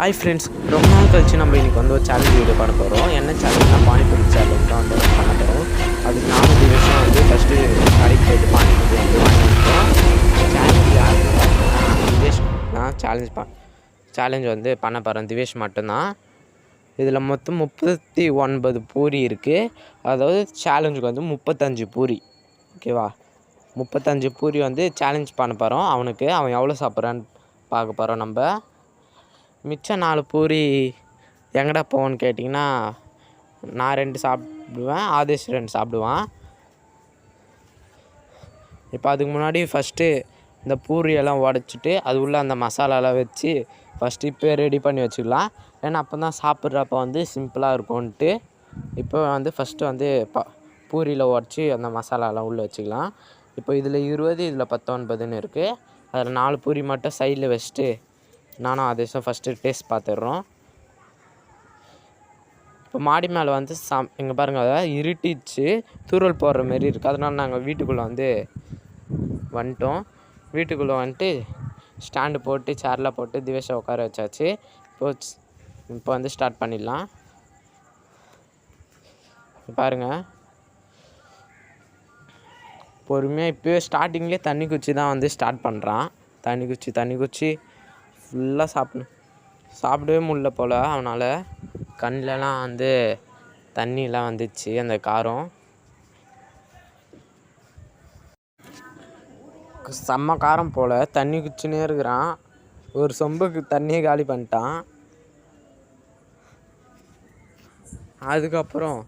Hi friends, ரொம்ப நாள் கழிச்சு நம்ம இன்றைக்கி வந்து ஒரு சேலஞ்ச் வீடியோ பண்ண போகிறோம். என்ன சேலஞ்ச்னால் பானிபூரி சேலஞ்ச் தான் வந்து பண்ண போகிறோம். அதுக்கு நானும் திவேஷும் வந்து ஃபஸ்ட்டு கடைக்கு போய்ட்டு பானிபூரி வந்து வாங்கி வந்துட்டோம். சேலஞ்ச் யாருன்னு பார்த்தீங்கன்னா திவேஷ் தான் சேலஞ்ச் வந்து பண்ண போகிறேன். திவேஷ் மட்டும்தான். இதில் மொத்தம் 39 பூரி இருக்குது. அதாவது சேலஞ்சுக்கு வந்து 35 பூரி, ஓகேவா? 35 பூரி வந்து சேலஞ்ச் பண்ண போகிறோம். அவன் எவ்வளோ சாப்பிட்றான்னு பார்க்க போகிறோம். நம்ம மிச்சம் 4 பூரி எங்கடா போவோன்னு கேட்டிங்கன்னா, நான் 2 சாப்பிடுவேன், ஆதேஷ் 2 சாப்பிடுவான். இப்போ அதுக்கு முன்னாடி ஃபஸ்ட்டு இந்த பூரியெல்லாம் உடச்சிட்டு அது உள்ளே அந்த மசாலாலாம் வச்சு ஃபஸ்ட்டு இப்போ ரெடி பண்ணி வச்சுக்கலாம். ஏன்னா அப்போ தான் சாப்பிட்றப்ப வந்து சிம்பிளாக இருக்கும்ன்ட்டு இப்போ வந்து ஃபஸ்ட்டு வந்து பூரியில் உடச்சி அந்த மசாலாலாம் உள்ளே வச்சுக்கலாம். இப்போ இதில் 20, இதில் 19ன்னு இருக்குது. அதில் 4 பூரி மட்டும் சைடில் வச்சுட்டு நானும் ஆதேஷும் ஃபஸ்ட்டு டேஸ்ட் பார்த்துட்றோம். இப்போ மாடி மேலே வந்து இங்கே பாருங்கள், அதாவது இருட்டிச்சு, தூரல் போடுற மாரி இருக்குது. அதனால நாங்கள் வீட்டுக்குள்ளே வந்து வந்துட்டோம். வீட்டுக்குள்ளே வந்துட்டு ஸ்டாண்டு போட்டு சேர்லாம் போட்டு திவேஷை உட்கார வச்சாச்சு. இப்போ வந்து ஸ்டார்ட் பண்ணிடலாம். பாருங்கள், பொறுமையாக இப்போயே ஸ்டார்டிங்லேயே தண்ணி குச்சி தான் வந்து ஸ்டார்ட் பண்ணுறான். தண்ணி குச்சி ஃபுல்லாக சாப்பிடவே முடியல போல். அவனால் கண்ணிலலாம் வந்து தண்ணிலாம் வந்துச்சு, அந்த காரம் செம்ம காரம் போல். தண்ணி குச்சினே இருக்கிறான். ஒரு சொம்புக்கு தண்ணியே காலி பண்ணிட்டான். அதுக்கப்புறம்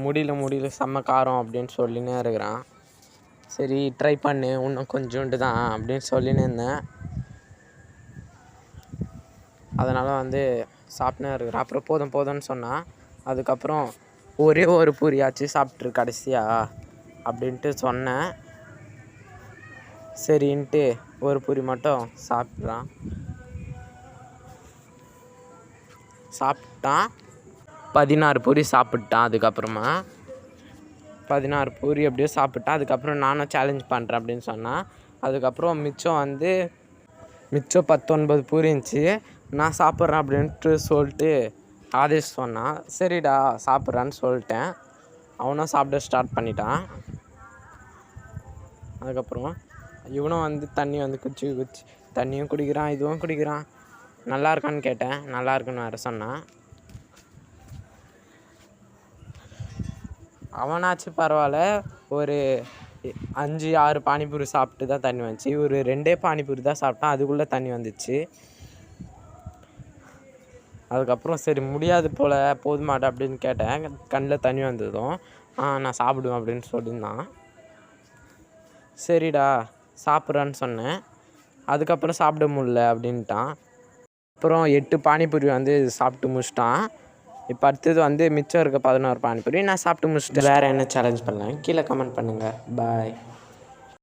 முடியல செம்ம காரம் அப்படின்னு சொல்லினே இருக்கிறான். சரி ட்ரை பண்ணு, இன்னும் கொஞ்சோண்டு தான் அப்படின்னு சொல்லினே இருந்தேன். அதனால் வந்து சாப்பிட்னே இருக்கிறான். அப்புறம் போதும்னு சொன்னான். அதுக்கப்புறம் ஒரே ஒரு பூரியாச்சு சாப்பிட்ரு கடைசியா அப்படின்ட்டு சொன்னேன். சரின்ட்டு ஒரு பூரி மட்டும் சாப்பிட்டான். 16 பூரி சாப்பிட்டான். அதுக்கப்புறமா 16 பூரி அப்படியே சாப்பிட்டான். அதுக்கப்புறம் நானும் சேலஞ்ச் பண்ணுறேன் அப்படின்னு சொன்னான். அதுக்கப்புறம் மிச்சம் 19 பூரி இருந்துச்சு. நான் சாப்பிட்றேன் அப்படின்ட்டு சொல்லிட்டு ஆதேஷ் சொன்னான். சரிடா சாப்பிட்றான்னு சொல்லிட்டேன். அவனும் சாப்பிட ஸ்டார்ட் பண்ணிட்டான். அதுக்கப்புறம் இவனும் வந்து தண்ணி வந்து குச்சி தண்ணியும் குடிக்கிறான், இதுவும் குடிக்கிறான். நல்லா இருக்கான்னு கேட்டேன். நல்லா இருக்குன்னு வேறு சொன்னான். அவனாச்சு பரவாயில்ல, ஒரு 5-6 பானிபூரி சாப்பிட்டு தான் தண்ணி வந்துச்சு. ஒரு 2 பானிபூரி தான் சாப்பிட்டான், அதுக்குள்ளே தண்ணி வந்துச்சு. அதுக்கப்புறம் சரி முடியாது போல், போதுமாட்டா அப்படின்னு கேட்டேன். கண்ணில் தண்ணி வந்ததும் நான் சாப்பிடுவேன் அப்படின்னு சொல்லியிருந்தான். சரிடா சாப்பிட்றான்னு சொன்னேன். அதுக்கப்புறம் சாப்பிட முடியல அப்படின்ட்டான். அப்புறம் 8 பானிபூரி வந்து சாப்பிட்டு முடிச்சிட்டான். இப்போ அடுத்தது வந்து மிச்சம் இருக்க 11 பானிபூரி நான் சாப்பிட்டு முடிச்சிட்டேன். வேறு என்ன சேலஞ்ச் பண்ணலாம் கீழே கமெண்ட் பண்ணுங்கள். பாய்.